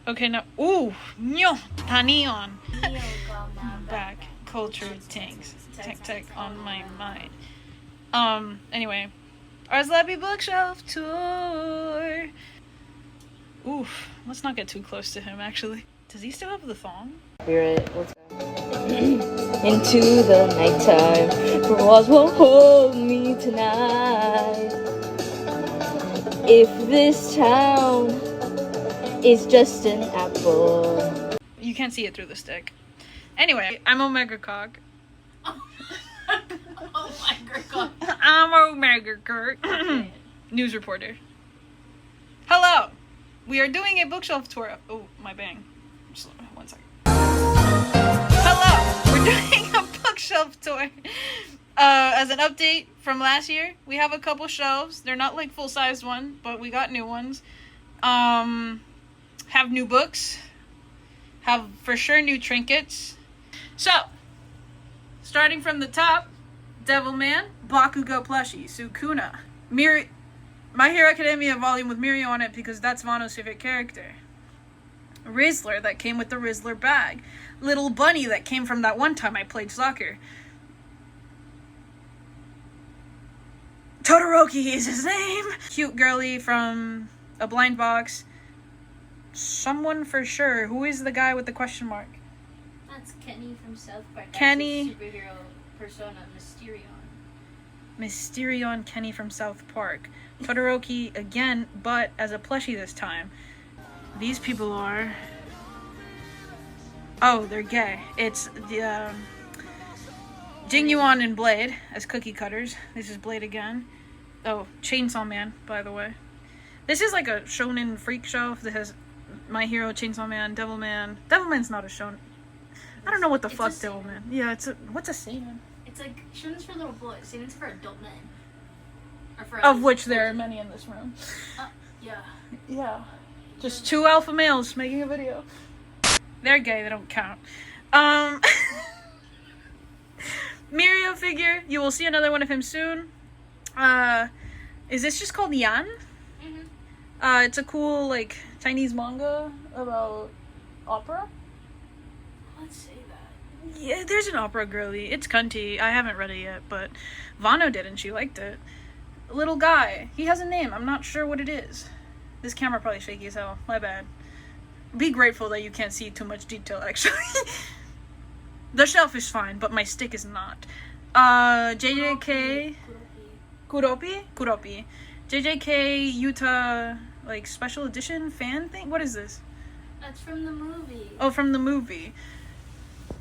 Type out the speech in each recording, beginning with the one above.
Okay, now, ooh, nyo, tanion. Back, culture, tanks, tech on my mind. Anyway, Ars Lapi bookshelf tour. Oof, let's not get too close to him, actually. Does he still have the thong? Spirit, let's go. Into the nighttime, for walls won't hold me tonight. If this town is just an apple. You can't see it through the stick. Anyway, I'm Omega Cock. Omega Cock. I'm Omega Cock. News reporter. Hello! We are doing a bookshelf tour. Oh, my bang. Just 1 second. Hello! We're doing a bookshelf tour. As an update from last year, we have a couple shelves. They're not like full-sized ones, but we got new ones. Have new books. Have for sure new trinkets. So, starting from the top, Devilman, Bakugo plushie, Sukuna, My Hero Academia volume with Mirio on it because that's Vono's favorite character. Rizzler that came with the Rizzler bag. Little Bunny that came from that one time I played soccer. Todoroki is his name. Cute girly from a blind box. Someone for sure. Who is the guy with the question mark? That's Kenny from South Park. That's Kenny. his superhero persona, Mysterion. Mysterion Kenny from South Park. Todoroki again, but as a plushie this time. These people are... Oh, they're gay. It's the Jingyuan and Blade as cookie cutters. This is Blade again. Oh, Chainsaw Man, by the way. This is like a shonen freak shelf that has My Hero, Chainsaw Man, Devilman. Devilman's not a shonen. I don't know what the fuck Devilman. Yeah, it's a... What's a seinen? It's like, shonen's for little boys, seinen's for adult men. Or for Of which there are many in this room. Yeah. Yeah. Just 2 alpha males making a video. They're gay, they don't count. Mirio figure, you will see another one of him soon. Is this just called Yan? Mm-hmm. It's a cool, like, Chinese manga about opera. Let's say that. Yeah, there's an opera girly. It's cunty. I haven't read it yet, but Vono did and she liked it. Little guy. He has a name. I'm not sure what it is. This camera probably shaky as hell. My bad. Be grateful that you can't see too much detail, actually. The shelf is fine, but my stick is not. JJK... Kuropi? Kuropi. JJK Utah, like, special edition fan thing? What is this? That's from the movie. Oh, from the movie.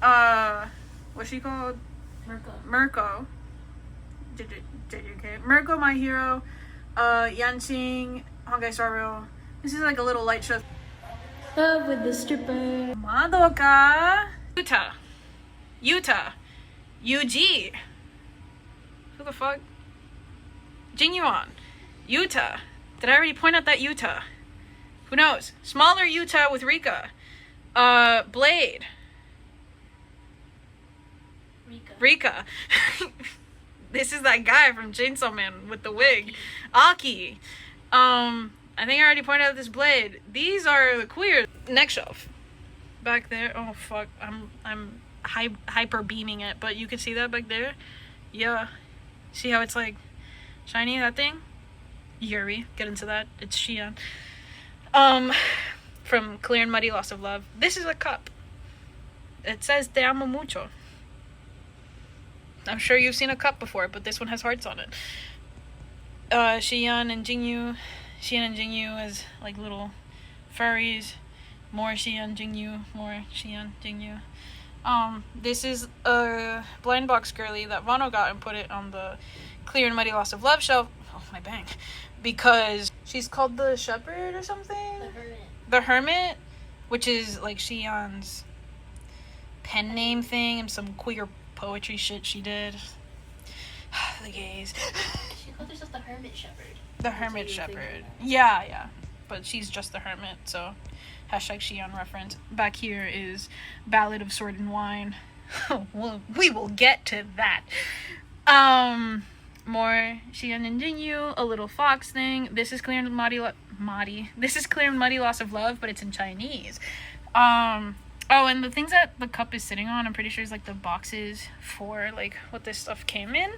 What's she called? Mirko. JJK. Mirko, My Hero, Yanxing, Hongai Star Rail. This is like a little light show. Love with the stripper. Madoka. Yuta. Yuji. Who the fuck? Jingyuan. Yuta. Did I already point out that Yuta? Who knows? Smaller Yuta with Rika. Blade. Rika. This is that guy from Chainsaw Man with the wig. Aki. I think I already pointed out this Blade. These are the queer. Next shelf. Back there. Oh fuck. I'm hyper beaming it, but you can see that back there. Yeah. See how it's like shiny, that thing? Yuri. Get into that. It's Shion. From Clear and Muddy Loss of Love. This is a cup. It says Te amo mucho. I'm sure you've seen a cup before, but this one has hearts on it. Shion and Jingyu as like little furries. More Shion, Jingyu, more Shion, Jingyu. This is a blind box girly that Vono got and put it on the Clear and Muddy Loss of Love shelf. Oh, my bang. Because she's called the Shepherd or something? The Hermit, which is like Shion's pen name thing and some queer poetry shit she did. The gays. She called herself the Hermit Shepherd. The Hermit Shepherd. Yeah. But she's just the Hermit, so hashtag Shion reference. Back here is Ballad of Sword and Wine. Well, we will get to that. More Shion and Jinyu, a little fox thing. This is Clear and Muddy Muddy. This is Clear and Muddy Loss of Love, but it's in Chinese. Oh, and the things that the cup is sitting on, I'm pretty sure is like the boxes for like what this stuff came in.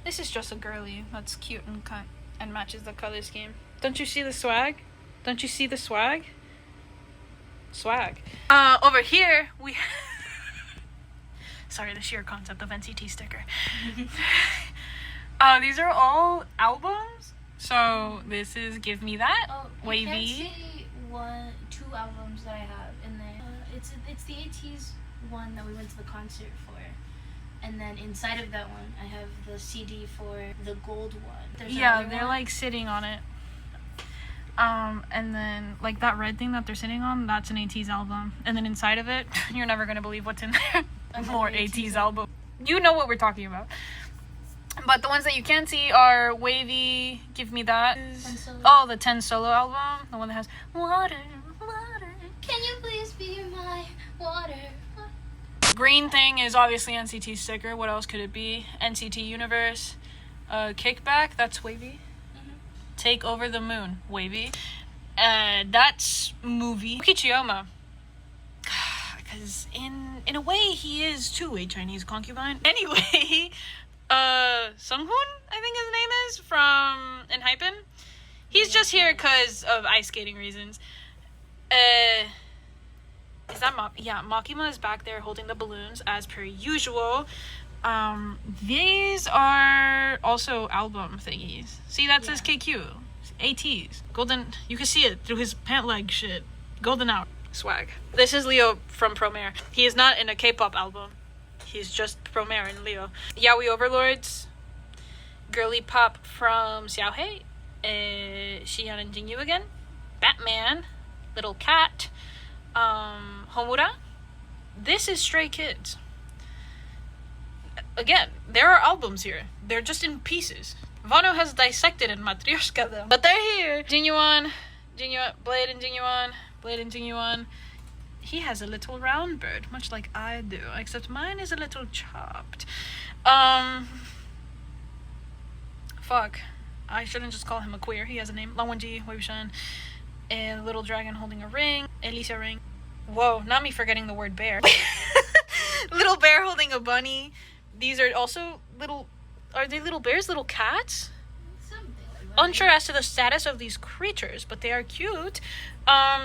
This is just a girly that's cute and matches the color scheme. Don't you see the swag? Don't you see the swag? Swag. Over here we sorry, the sheer concept of NCT sticker. These are all albums. So this is Give Me That, Oh, Wavy. I can't see two albums that I have in there. It's the ATEEZ one that we went to the concert for, and then inside of that one I have the CD for the gold one. There's Yeah, another they're one. like sitting on it. And then like that red thing that they're sitting on, that's an ATEEZ album. And then inside of it, you're never gonna believe what's in there. Another More ATEEZ ATEEZ album. You know what we're talking about. But the ones that you can see are Wavy, Give Me That. Solo. Oh, the 10 solo album, the one that has water, water. Can you please be my water? Green thing is obviously NCT sticker. What else could it be? NCT Universe. Kickback, that's Wavy. Take Over the Moon, Wavy. That's movie. Kichiyama. Because in a way, he is too a Chinese concubine. Anyway, Sunghoon, I think his name is, from Enhypen. He's just here because of ice skating reasons. Is that Yeah, Makima is back there holding the balloons as per usual. These are also album thingies. See, that says KQ. ATEEZ. Golden, you can see it through his pant leg shit. Golden out. Swag. This is Leo from Promare. He is not in a K-pop album. He's just Promare and Leo. Yaoi Overlords. Girly Pop from Xiaohei. Xian and Jingyu again. Batman. Little Cat. Homura. This is Stray Kids. Again, there are albums here. They're just in pieces. Vono has dissected and matryoshka them. But they're here. Jinyuan, Blade and Jinyuan. He has a little round bird, much like I do, except mine is a little chopped. Fuck. I shouldn't just call him a queer. He has a name. Langwenji, Weibushan. A little dragon holding a ring. Elisa ring. Whoa, not me forgetting the word bear. Little bear holding a bunny. These are also little... Are they little bears? Little cats? Something like that. Unsure as to the status of these creatures, but they are cute.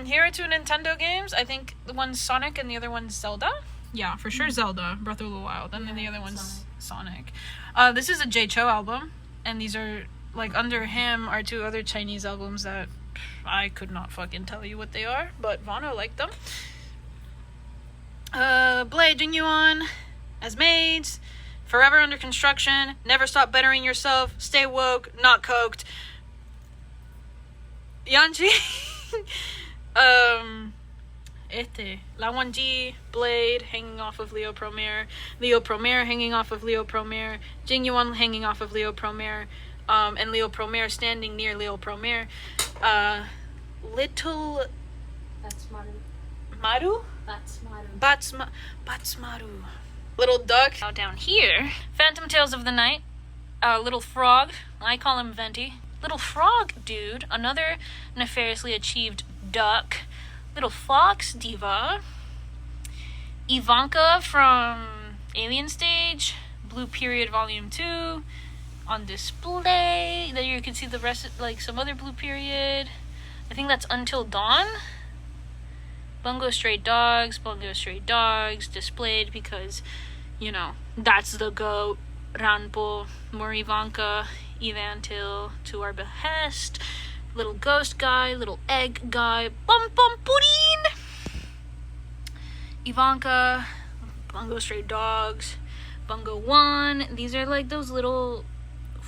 Here are two Nintendo games. I think the one's Sonic and the other one's Zelda. Yeah, for sure Zelda, Breath of the Wild. And then the other one's Sonic. This is a J Cho album. And these are, like, under him are two other Chinese albums that I could not fucking tell you what they are. But Vono liked them. Blade Jinyuan as maids. Forever Under Construction, Never Stop Bettering Yourself, Stay Woke, Not Coked. Yanji. Lawanji, Blade, hanging off of Leo Promare. Leo Promare hanging off of Leo Promare. Jingyuan hanging off of Leo Promare. And Leo Promare standing near Leo Promare. Little... That's Maru. Maru? That's Maru. Batsmaru. Little duck. Now down here, Phantom Tales of the Night. Little frog. I call him Venti. Little frog dude. Another nefariously achieved duck. Little fox diva. Ivanka from Alien Stage. Blue Period Volume 2. On display. There you can see the rest, like some other Blue Period. I think that's Until Dawn. Bungo Stray Dogs, displayed because, you know, that's the GOAT. Ranpo, Morivanka, Evantil, To Our Behest, Little Ghost Guy, Little Egg Guy, Bum Pudding! Ivanka, Bungo Stray Dogs, Bungo 1. These are like those little...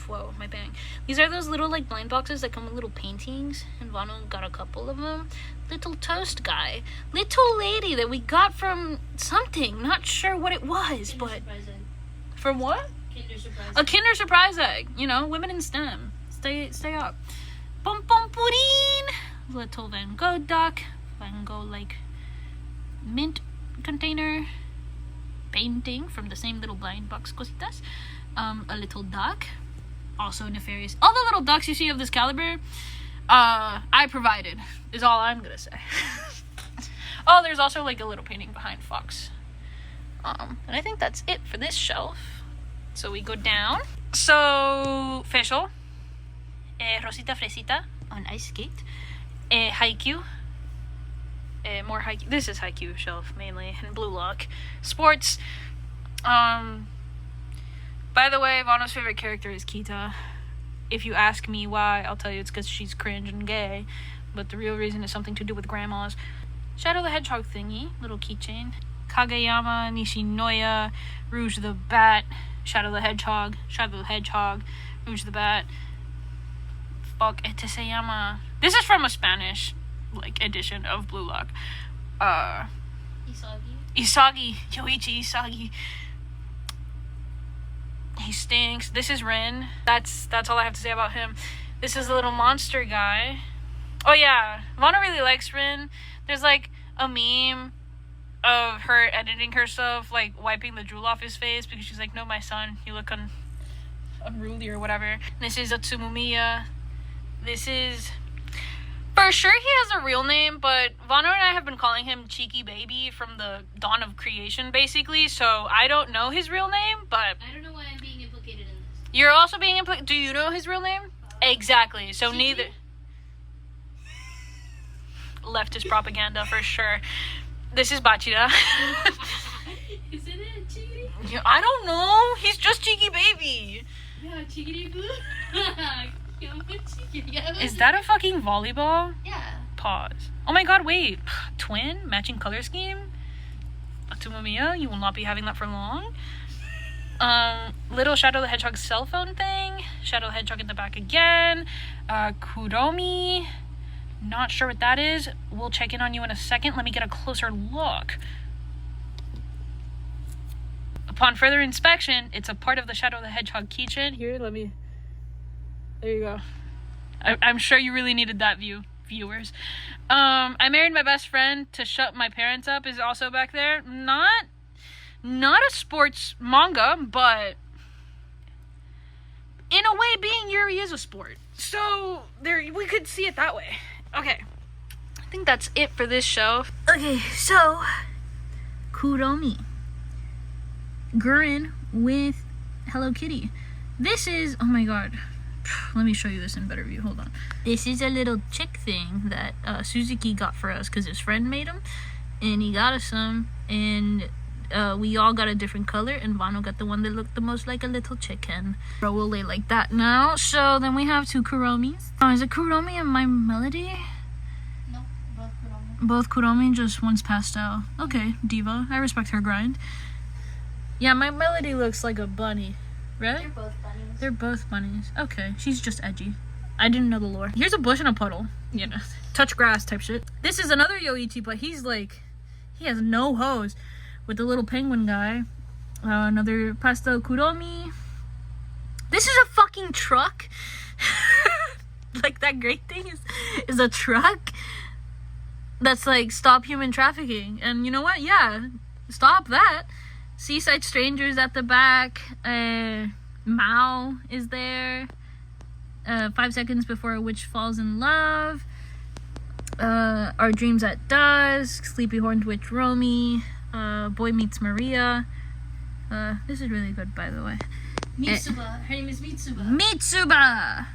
Whoa, my bang. These are those little like blind boxes that come with little paintings, and Vono got a couple of them. Little Toast Guy. Little lady that we got from something. Not sure what it was, Kinder but... Surprise Egg. From what? Kinder Surprise A Kinder Surprise Egg. You know, women in STEM. Stay up. Bum Pudding. Little Van Gogh duck. Van Gogh like mint container painting from the same little blind box cositas. A little duck. Also nefarious. All the little ducks you see of this caliber I provided, is all I'm gonna say. Oh, there's also like a little painting behind Fox. And I think that's it for this shelf. So we go down. So, facial. Rosita Fresita on ice skate. Haikyuu. More Haikyuu. This is Haikyuu shelf mainly. And Blue Lock. Sports. By the way, Vono's favorite character is Kita. If you ask me why, I'll tell you it's because she's cringe and gay. But the real reason is something to do with grandmas. Shadow the Hedgehog thingy. Little keychain. Kageyama, Nishinoya, Rouge the Bat, Shadow the Hedgehog, Rouge the Bat. Fuck, Eteseyama. This is from a Spanish, like, edition of Blue Lock. Isagi. Yoichi Isagi. He stinks. This is Rin. That's all I have to say about him. This is the little monster guy. Oh yeah, Vono really likes Rin. There's like a meme of her editing herself, like wiping the drool off his face because she's like, no, my son, you look unruly or whatever. This is Atsumumiya. This is, for sure he has a real name, but Vono and I have been calling him Cheeky Baby from the dawn of creation, basically, so I don't know his real name, but I don't know why I'm being implicated in this. You're also being implicated. Do you know his real name? Exactly, so Cheeky? neither. Leftist propaganda for sure. This is Bachira. Isn't it Cheeky? Yeah, I don't know. He's just Cheeky Baby. Yeah, Cheeky Boo. Is that a fucking volleyball? Yeah. Pause. Oh my god, wait. Twin? Matching color scheme? Atsumumiya, you will not be having that for long. Little Shadow the Hedgehog cell phone thing. Shadow the Hedgehog in the back again. Kuromi. Not sure what that is. We'll check in on you in a second. Let me get a closer look. Upon further inspection, it's a part of the Shadow the Hedgehog keychain. Here, let me... There you go. I'm sure you really needed that viewers. I married my best friend to shut my parents up is also back there. Not a sports manga, but in a way, being Yuri is a sport. So there, we could see it that way. Okay, I think that's it for this show. Okay, so Kuromi, Gurren with Hello Kitty. This is, oh my god, let me show you this in better view. Hold on. This is a little chick thing that Suzuki got for us because his friend made him, and he got us some, and we all got a different color, and Vono got the one that looked the most like a little chicken. So we'll lay like that now. So then we have two Kuromis. Oh, is it Kuromi and My Melody? No, both Kuromi. Both Kuromi, just one's pastel. Okay, diva. I respect her grind. Yeah, My Melody looks like a bunny, right? They're both bunnies. They're both bunnies. Okay, she's just edgy. I didn't know the lore. Here's a bush and a puddle. You know, touch grass type shit. This is another Yoichi, but he's like, he has no hose. With the little penguin guy. Another pastel Kuromi. This is a fucking truck. Like, that great thing is a truck that's like, stop human trafficking. And you know what? Yeah, stop that. Seaside Strangers at the back. Mao is there. 5 seconds before a witch falls in love. Our Dreams at Dusk. Sleepy Horned Witch Romy. Boy Meets Maria. This is really good, by the way. Mitsuba. Her name is Mitsuba. Mitsuba!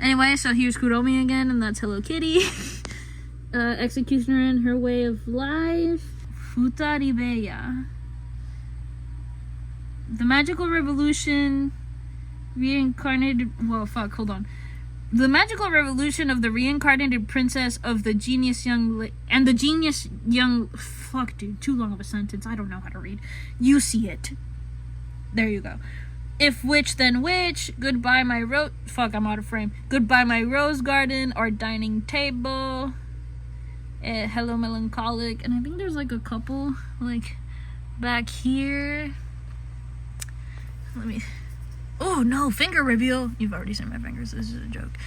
Anyway, so here's Kuromi again, and that's Hello Kitty. Executioner and Her Way of Life. Futaribeya. The Magical Revolution reincarnated... Well, fuck, hold on. The Magical Revolution of the Reincarnated Princess of the Genius Young... and the Genius Young... Fuck, dude. Too long of a sentence. I don't know how to read. You see it. There you go. If Witch, Then Witch. Goodbye, My Fuck, I'm out of frame. Goodbye, My Rose Garden. Our Dining Table. Hello, Melancholic. And I think there's, like, a couple, like, back here. Let me... Oh, no, finger reveal. You've already seen my fingers. This is a joke.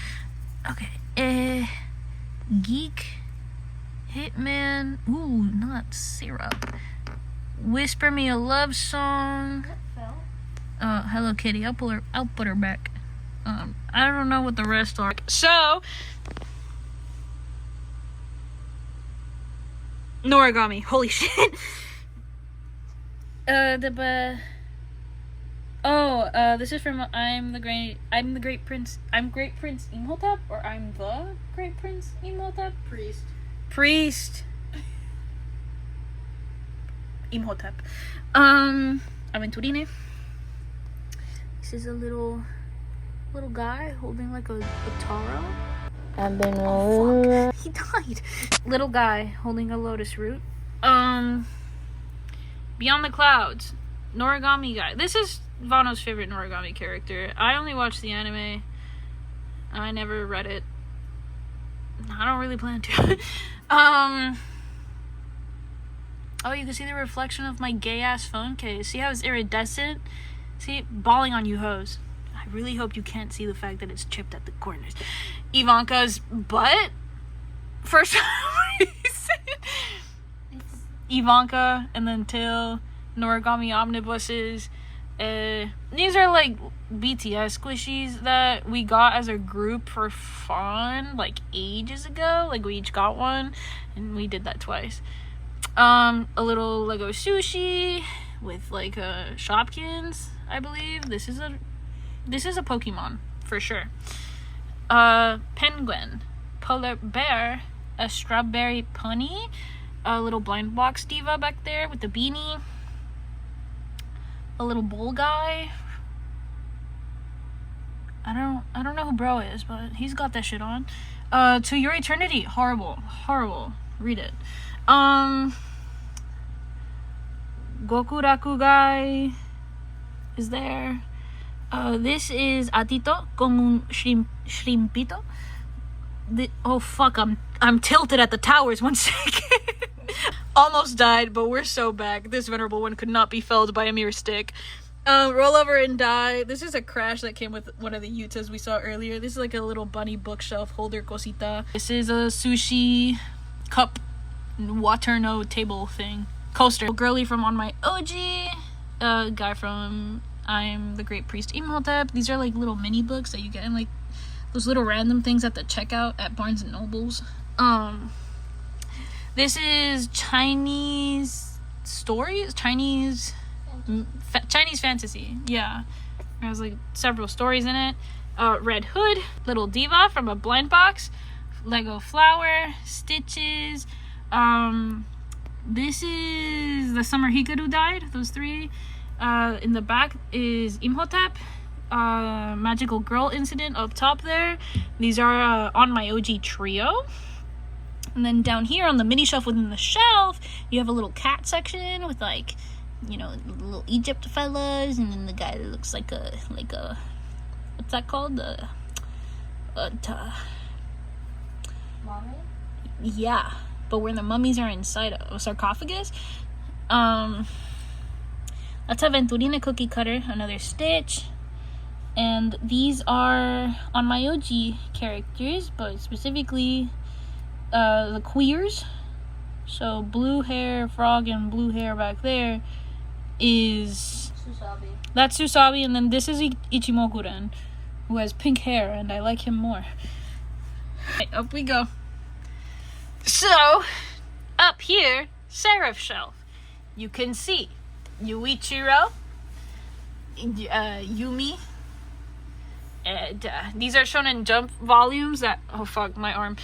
Okay. Geek. Hitman. Ooh, not syrup. Whisper Me a Love Song. What fell? Hello Kitty. I'll put her back. I don't know what the rest are. So, Noragami. Holy shit. This is from I'm Great Prince Imhotep, or I'm the Great Prince Imhotep? Priest. Imhotep. Aventurine. This is a little guy holding like a taro. I've been rolling around. He died. Little guy holding a lotus root. Beyond the Clouds. Noragami guy. This is Vono's favorite Noragami character. I only watched the anime. I never read it. I don't really plan to. Oh, you can see the reflection of my gay-ass phone case. See how it's iridescent? See? Balling on you hoes. I really hope you can't see the fact that it's chipped at the corners. Ivanka's butt? For some reason. Ivanka, and then Till, Noragami omnibuses. These are like BTS squishies that we got as a group for fun, like ages ago. Like we each got one, and we did that twice. A little Lego sushi with like Shopkins, I believe. This is a Pokemon for sure. Penguin, polar bear, a strawberry pony, a little blind box diva back there with the beanie, a little bull guy. I don't know who bro is, but he's got that shit on. To Your Eternity, horrible. Read it. Gokuraku guy is there. This is Atito con un shrimpito. Oh fuck, I'm tilted at the towers. 1 second. Almost died, but we're so back. This venerable one could not be felled by a mere stick. Roll over and die. This is a crash that came with one of the Yutas we saw earlier. This is like a little bunny bookshelf holder cosita. This is a sushi cup water no table thing. Coaster. Girly from On My OG. Guy from I'm the Great Priest Imhotep. These are like little mini books that you get in like those little random things at the checkout at Barnes and Nobles. This is Chinese stories, Chinese fantasy. Yeah, there's like several stories in it. Red Hood, Little Diva from a blind box, Lego flower, Stitches. This is the summer Hikaru died. Those three. In the back is Imhotep. Magical Girl Incident up top there. These are On My OG trio. And then down here on the mini shelf within the shelf, you have a little cat section with like, you know, little Egypt fellas, and then the guy that looks like a what's that called? Mommy? Yeah, but where the mummies are inside a sarcophagus. That's Aventurina cookie cutter, another Stitch. And these are On My OG characters, but specifically the queers. So blue hair frog and blue hair back there is Susabi. That's Susabi, and then this is Ichimokuren, who has pink hair, and I like him more. Right, up we go. So up here, Seraph shelf, you can see Yuichiro, Yumi, and these are Shonen Jump volumes that, oh fuck, my arm.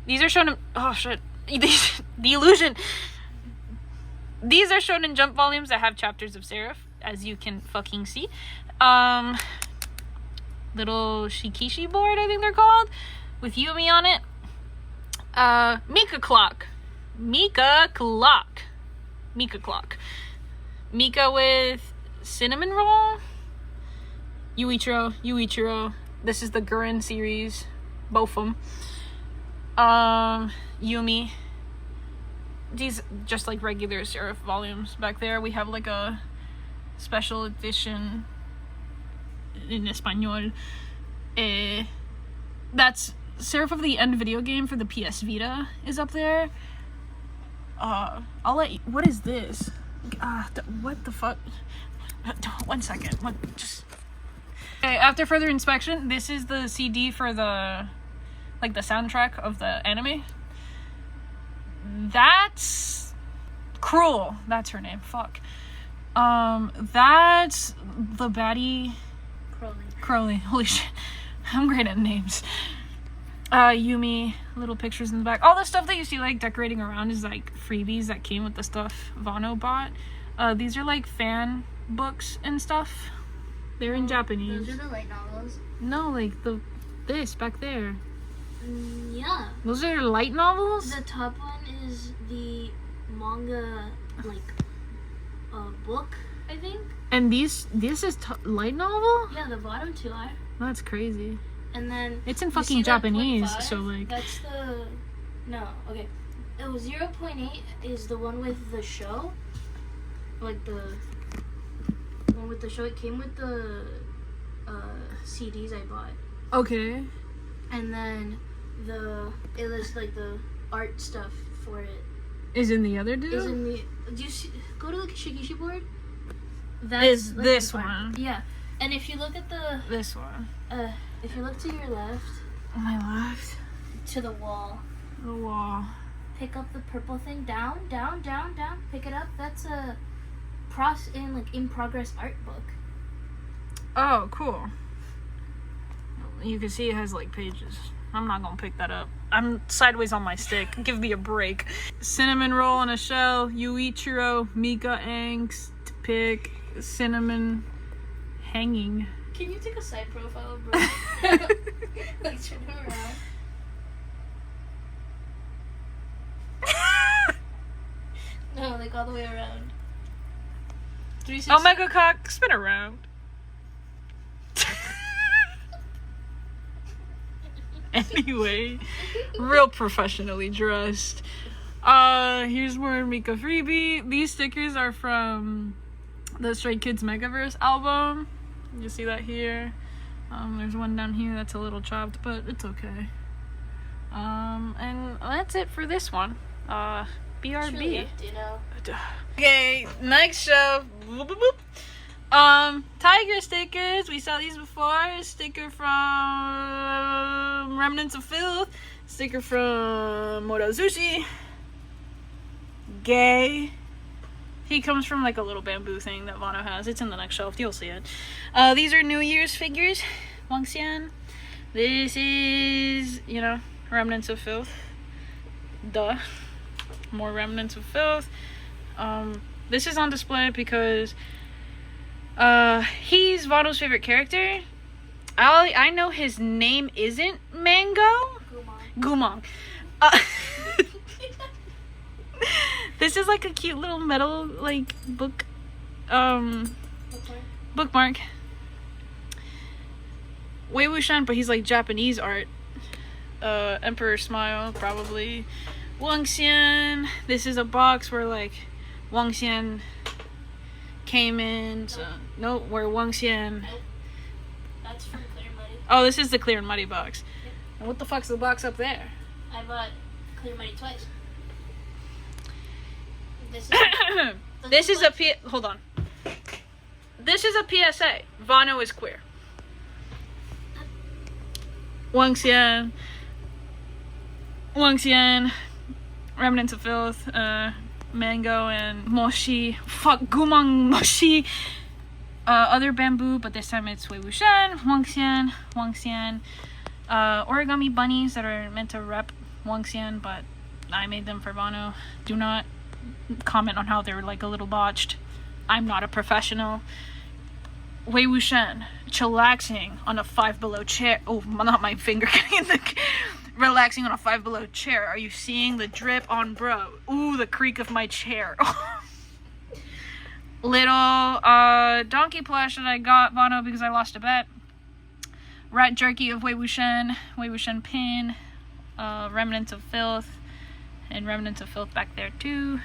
These are Shonen, oh shit, the illusion. These are Shonen Jump volumes that have chapters of Seraph, as you can fucking see. Little Shikishi board, I think they're called, with Yumi on it. Mika clock. Mika with cinnamon roll. Yuichiro. This is the Gurren series, both of them. Yumi. These just like regular Seraph volumes. Back there we have like a special edition in Espanol. That's Seraph of the End video game for the PS Vita is up there. I'll let you, what is this? What the fuck? 1 second. Okay, after further inspection, this is the CD for the soundtrack of the anime. That's Cruel. That's her name. Fuck. That's the baddie. Crowley. Holy shit. I'm great at names. Yumi, little pictures in the back. All the stuff that you see like decorating around is like freebies that came with the stuff Vono bought. These are like fan books and stuff. They're in Japanese. Those are the light novels. No, like this back there. Yeah. Those are light novels? The top one is the manga, book, I think. And this is light novel? Yeah, the bottom two are. That's crazy. And then it's in you fucking see that Japanese, 0.5? so like. That's the. No, okay. Oh, 0.8 is the one with the show. Like the one with the show. It came with the CDs I bought. Okay. And then it was like the art stuff for it. Is in the other dude? Is in the. Do you see? Go to the Shikishi board. That's is like this the part. one? Yeah. And if you look at this one. If you look to your left. My left. To the wall. The wall. Pick up the purple thing. Down. Pick it up. That's a in progress art book. Oh, cool. You can see it has like pages. I'm not gonna pick that up. I'm sideways on my stick. Give me a break. Cinnamon roll on a shell. Yuichiro, Mika angst, pick, cinnamon hanging. Can you take a side profile, bro? Like turn him around. No, like all the way around. 360. Omega cock, spin around. Anyway, real professionally dressed. Here's more Mika freebie. These stickers are from the Stray Kids Megaverse album. You see that here. There's one down here that's a little chopped, but it's okay. And that's it for this one. BRB. Really up, you know? Okay, next show. Boop, boop, boop. Tiger stickers. We saw these before. Sticker from Remnants of Filth. Sticker from Motozushi. Gay. He comes from like a little bamboo thing that Vono has. It's in the next shelf. You'll see it. These are New Year's figures. Wangxian. This is, Remnants of Filth. Duh. More Remnants of Filth. This is on display because he's Vono's favorite character. I know his name isn't Mango. Gumong. This is like a cute little metal book bookmark. Wei Wuxian, but he's like Japanese art. Emperor Smile, probably. Wangxian. This is a box where Wangxian came in. So, where Wangxian. Nope. That's from Clear and Muddy. Oh, this is the Clear and Muddy box. Yep. And what the fuck's the box up there? I bought Clear Muddy twice. Hold on. This is a PSA. Vono is queer. Wangxian, Remnants of Filth, Mango, and Moshi. Fuck, Gumong Moshi. Other bamboo, but this time it's Wei Wuxian, Wangxian. Origami bunnies that are meant to rep Wangxian, but I made them for Vono. Do not comment on how they're a little botched. I'm not a professional. Wei Wuxian, chillaxing on a Five Below chair. Oh, not my finger getting in the... Relaxing on a Five Below chair. Are you seeing the drip on bro? Ooh, the creak of my chair. Little donkey plush that I got Vono because I lost a bet. Rat jerky of Wei Wuxian pin, Remnants of Filth, and Remnants of Filth back there too.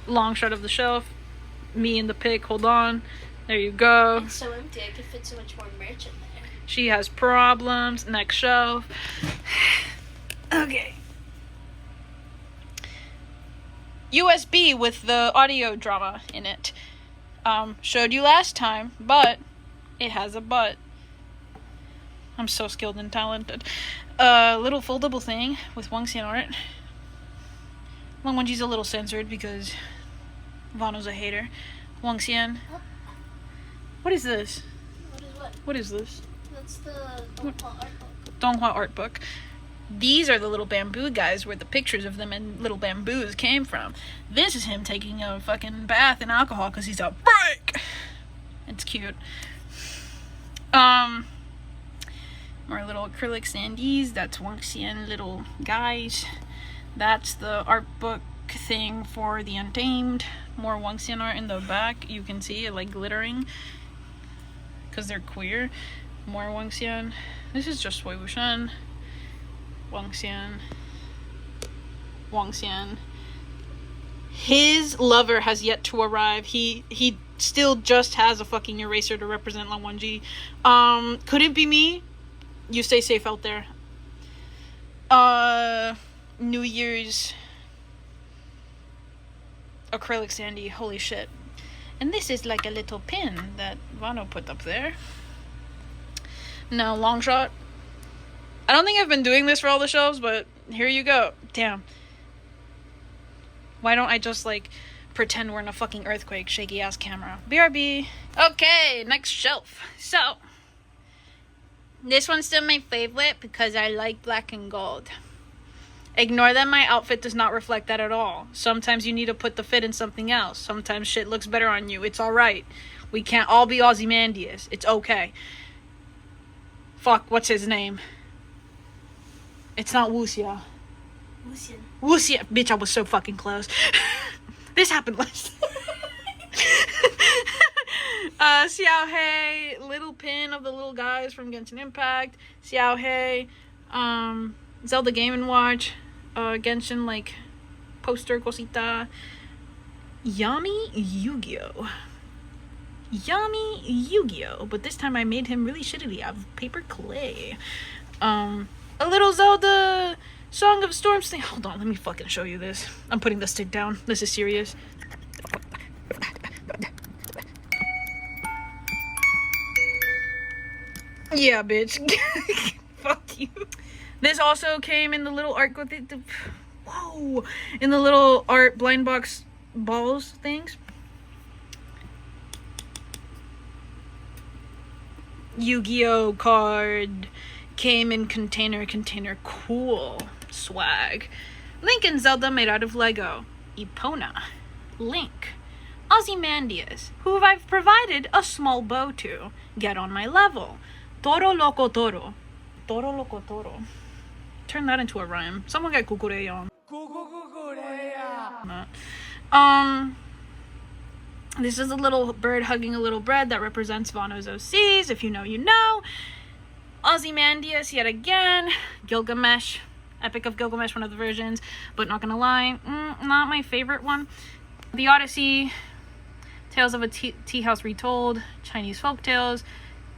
Long shot of the shelf. Me and the pig, hold on. There you go. It's so empty, I could fit so much more merch in there. She has problems. Next shelf. Okay. USB with the audio drama in it. Showed you last time, but it has a but. I'm so skilled and talented. Little foldable thing with Wangxian art. Wangji's a little censored because Vono's a hater. Wangxian. What is this? What is what? What is this? That's the Donghua art book. Donghua art book. These are the little bamboo guys where the pictures of them and little bamboos came from. This is him taking a fucking bath in alcohol because he's a break. It's cute. More little acrylic sandies. That's Wangxian little guys. That's the art book thing for the Untamed. More Wangxian art in the back. You can see it like glittering because they're queer. More Wangxian. This is just Wei Wuxian. Wangxian. Wangxian. His lover has yet to arrive. He still just has a fucking eraser to represent Lan Wangji. Could it be me? You stay safe out there. New Year's acrylic sandy. Holy shit. And this is like a little pin that Vono put up there. Now, long shot. I don't think I've been doing this for all the shelves, but here you go. Damn. Why don't I just, like, pretend we're in a fucking earthquake, shaky ass camera? BRB. Okay, next shelf. So, this one's still my favorite because I like black and gold. Ignore that my outfit does not reflect that at all. Sometimes you need to put the fit in something else. Sometimes shit looks better on you. It's alright. We can't all be Ozymandias. It's okay. Fuck, what's his name? It's not Wuxia. Wuxian. Wuxia. Bitch, I was so fucking close. This happened last Xiao Hei, little pin of the little guys from Genshin Impact. Xiao Hei, Zelda Game & Watch, Genshin, like, poster, cosita. Yami Yu-Gi-Oh! Yami Yu-Gi-Oh! But this time I made him really shittily out of paper clay. A little Zelda Song of Storms thing. Hold on, let me fucking show you this. I'm putting the stick down. This is serious. Yeah, bitch. Fuck you. This also came in the little art with it. Whoa! In the little art blind box balls things. Yu-Gi-Oh! Card. Came in container, cool swag. Link and Zelda made out of Lego. Epona. Link. Ozymandias, who I've provided a small bow to. Get on my level. Toro Loco Toro. Toro Loco Toro. Turn that into a rhyme. Someone get kukureya on. This is a little bird hugging a little bread that represents Vono's OCs. If you know, you know. Ozymandias yet again. Gilgamesh. Epic of Gilgamesh, one of the versions. But not gonna lie, not my favorite one. The Odyssey. Tales of a Tea House Retold. Chinese folk tales.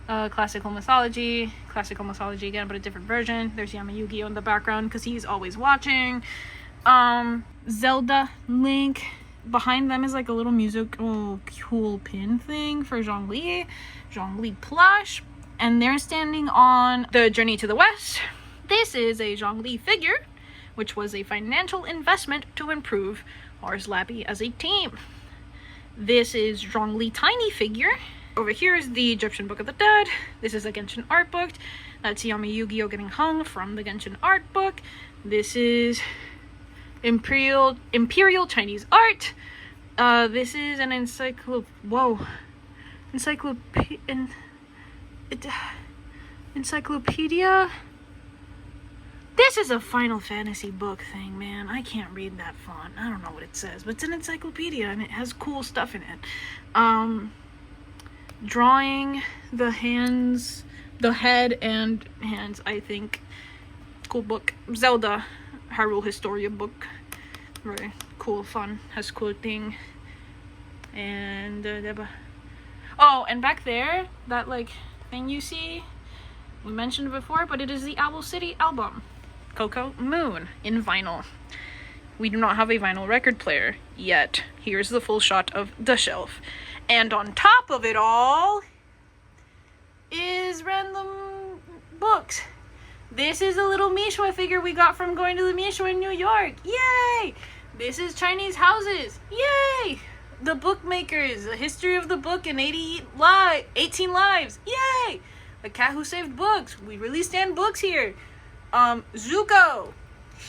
Classical mythology again, but a different version. There's Yama Yu-Gi-Oh! In the background because he's always watching. Zelda, Link. Behind them is like a little musical cool pin thing for Zhongli plush. And they're standing on the Journey to the West. This is a Zhongli figure, which was a financial investment to improve Ars Lapi as a team. This is Zhongli tiny figure. Over here is the Egyptian Book of the Dead. This is a Genshin art book. That's Yami Yu-Gi-Oh! Getting hung from the Genshin art book. This is Imperial Chinese art. This is an encyclopedia. This is a Final Fantasy book thing, man. I can't read that font. I don't know what it says, but it's an encyclopedia and it has cool stuff in it. Drawing the hands, the head and hands, I think. Cool book. Zelda Hyrule Historia book. Very cool, fun, has cool thing. And oh, and back there, that like thing you see, we mentioned it before, but it is the Owl City album, Coco Moon, in vinyl. We do not have a vinyl record player yet. Here's the full shot of the shelf. And on top of it all is random books. This is a little Mishwa figure we got from going to the Mishwa in New York. Yay! This is Chinese houses. Yay! The Bookmakers, the history of the book in 18 lives. Yay! The Cat Who Saved Books. We really stand books here. Zuko.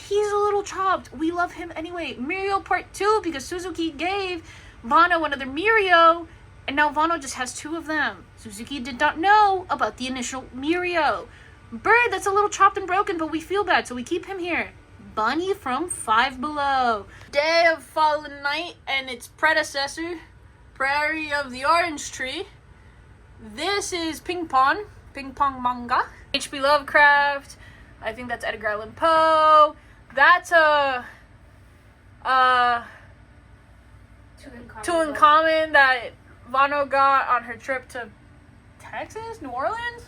He's a little chopped. We love him anyway. Mirio Part 2, because Suzuki gave Vono another Mirio, and now Vono just has 2 of them. Suzuki did not know about the initial Mirio. Bird, that's a little chopped and broken, but we feel bad, so we keep him here. Bunny from Five Below. Day of Fallen Night and its predecessor, Prairie of the Orange Tree. This is Ping Pong manga. H.P. Lovecraft. I think that's Edgar Allan Poe. That's Two in Common that Vono got on her trip to Texas, New Orleans?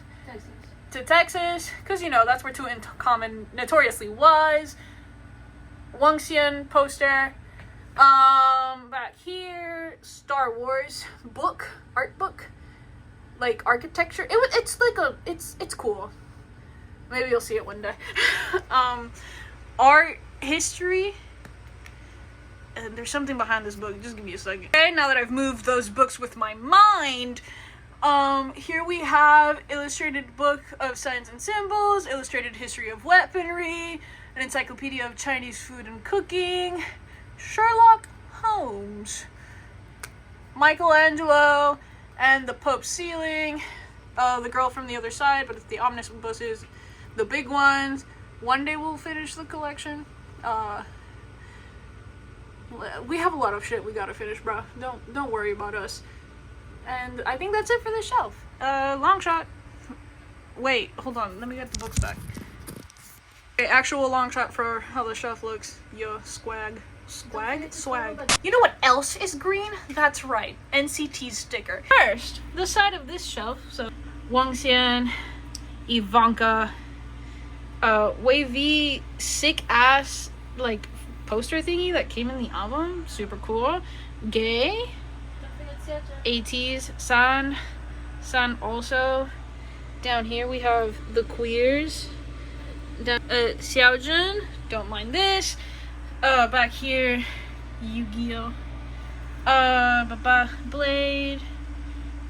To Texas, because, you know, that's where Two in Common notoriously was. Wang Xian poster. Back here, Star Wars book, art book, like architecture. It's cool. Maybe you'll see it one day. Art history. And there's something behind this book. Just give me a second. Okay, now that I've moved those books with my mind, here we have illustrated book of signs and symbols, illustrated history of weaponry, an encyclopedia of Chinese food and cooking, Sherlock Holmes, Michelangelo, and the Pope's ceiling, the girl from the other side, but it's the omnibus buses, the big ones. One day we'll finish the collection. We have a lot of shit we gotta finish, bro. Don't worry about us. And I think that's it for the shelf. Long shot. Wait, hold on. Let me get the books back. Okay, actual long shot for how the shelf looks. Yo, swag. You know what else is green? That's right, NCT's sticker. First, the side of this shelf. So, Wang Xian, Ivanka, wavy, sick ass, like, poster thingy that came in the album. Super cool. Gay. 80s. San also. Down here we have the queers. Xiaojun. Don't mind this. Back here, Yu-Gi-Oh. Blade.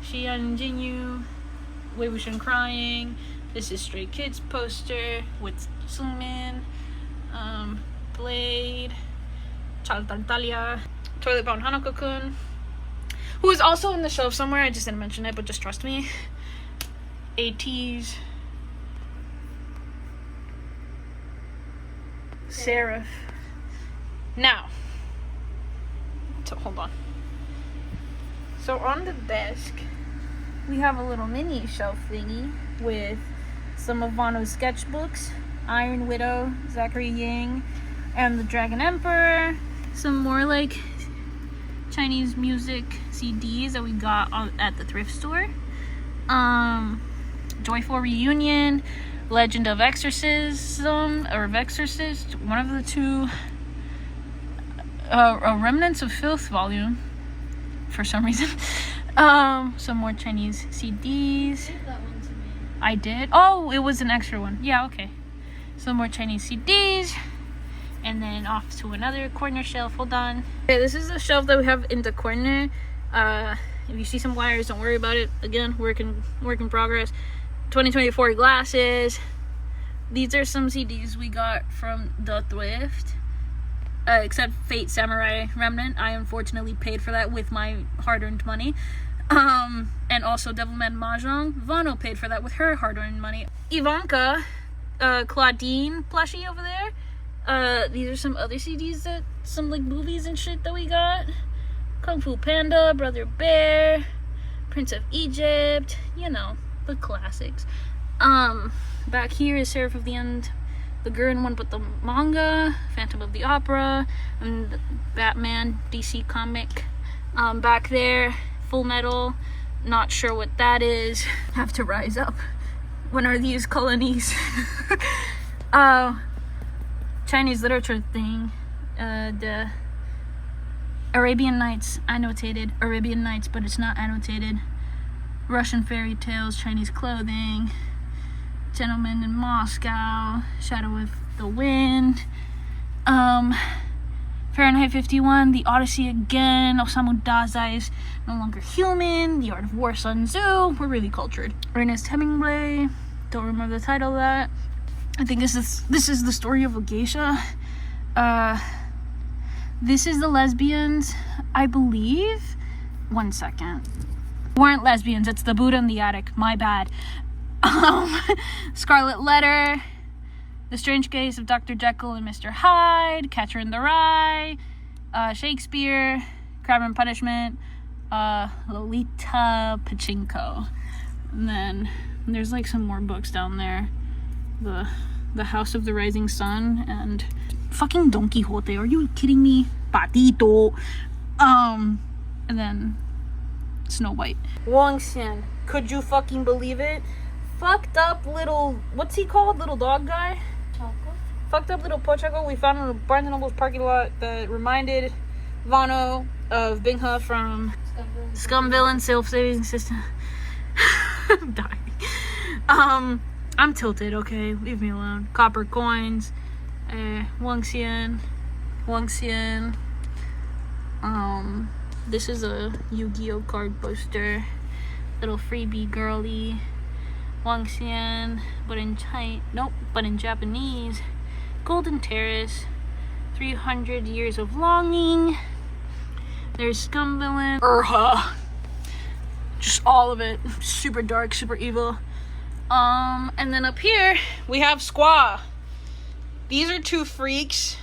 Xian Jinyu. Wei Wuxian crying. This is Stray Kids poster with Sungmin. Blade. Talia. Toilet Bound Hanako-kun, who is also in the shelf somewhere. I just didn't mention it, but just trust me. ATs. Seraph. Now, so hold on. So on the desk, we have a little mini shelf thingy with some of Vono's sketchbooks, Iron Widow, Zachary Yang, and the Dragon Emperor. Some more like Chinese music CDs that we got at the thrift store. Joyful Reunion, Legend of Exorcism, or Exorcist, one of the two. Remnants of Filth volume, for some reason. Some more Chinese CDs. Give that one to me. I did. Oh, it was an extra one. Yeah, okay. Some more Chinese CDs. And then off to another corner shelf. Hold on. Okay, this is the shelf that we have in the corner. If you see some wires, don't worry about it. Again, work in progress. 2024 glasses. These are some CDs we got from the thrift. Except Fate Samurai Remnant. I unfortunately paid for that with my hard-earned money. And also Devilman Mahjong. Vono paid for that with her hard-earned money. Ivanka, Claudine plushie over there. These are some other CDs that, some like movies and shit that we got. Kung Fu Panda, Brother Bear, Prince of Egypt, you know, the classics. Back here is Seraph of the End, the Gurren one, but the manga, Phantom of the Opera, and Batman DC comic. Back there, Full Metal, not sure what that is. Have to rise up. When are these colonies? Chinese literature thing. The Arabian Nights, annotated. Arabian Nights, but it's not annotated. Russian fairy tales, Chinese clothing. Gentleman in Moscow, Shadow of the Wind. Fahrenheit 51, The Odyssey Again, Osamu Dazai's No Longer Human, The Art of War, Sun Tzu. We're really cultured. Ernest Hemingway, don't remember the title of that. I think this is the story of a geisha. This is the lesbians, I believe. 1 second. Weren't lesbians, it's the Buddha in the attic. My bad. Scarlet Letter, The Strange Case of Dr. Jekyll and Mr. Hyde, Catcher in the Rye, Shakespeare, Crime and Punishment, Lolita Pachinko. And then there's like some more books down there. The House of the Rising Sun and fucking Don Quixote. Are you kidding me? Patito. And then Snow White. Wang Xian. Could you fucking believe it? Fucked up little, what's he called? Little dog guy? Choco. Fucked up little Pochaco we found in a Barnes & Noble's parking lot that reminded Vono of Bing He from Scum Villain Self-Saving System. I'm dying. I'm tilted, okay? Leave me alone. Copper coins. Wang Xian. This is a Yu-Gi-Oh card poster. Little freebie girly. Wang Xian, but in Japanese. Golden Terrace, 300 Years of Longing. There's Scum Villain. Just all of it. Super dark, super evil. And then up here, we have Squaw. These are two freaks.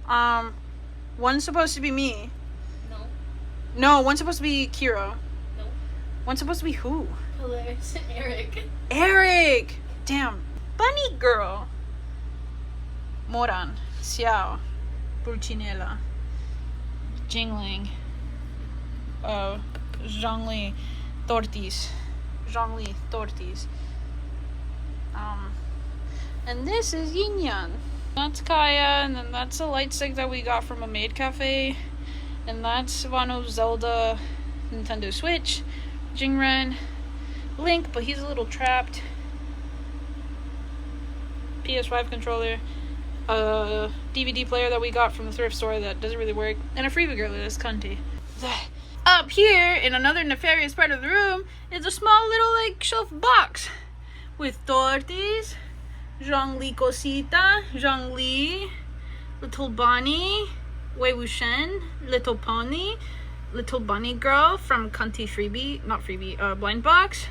One's supposed to be me. No, one's supposed to be Kiro. No. One's supposed to be who? Hilarious. Eric! Damn. Bunny Girl. Moran. Xiao. Pulcinella. Jingling. Zhongli. Tortis. And this is Yin Yang. That's Kaya, and then that's a light stick that we got from a maid cafe. And that's Vano's Zelda Nintendo Switch. Jingren. Link, but he's a little trapped. PS5 controller. A DVD player that we got from the thrift store that doesn't really work. And a freebie girl that's cunty. Up here, in another nefarious part of the room, is a small little, like, shelf box. With Tortis, Zhongli Cosita, Zhongli, Little Bonnie, Wei Wuxian, Little Pony, Little Bunny Girl from Cunty Blind Box,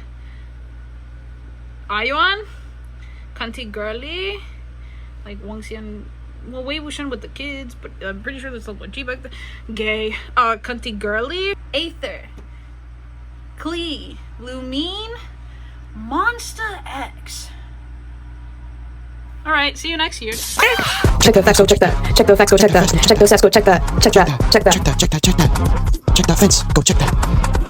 Ayuan, Cunty Girly, like Wang Xian, well, Wei Wuxian with the kids, but I'm pretty sure there's a G back there. Gay, Cunty Girly, Aether, Klee, Lumine, Monster X. Alright, see you next year. Check the facts, go check that. Check the facts, go check that. Check those facts, go check that. Check that. Check that. Check that fence. Go check that.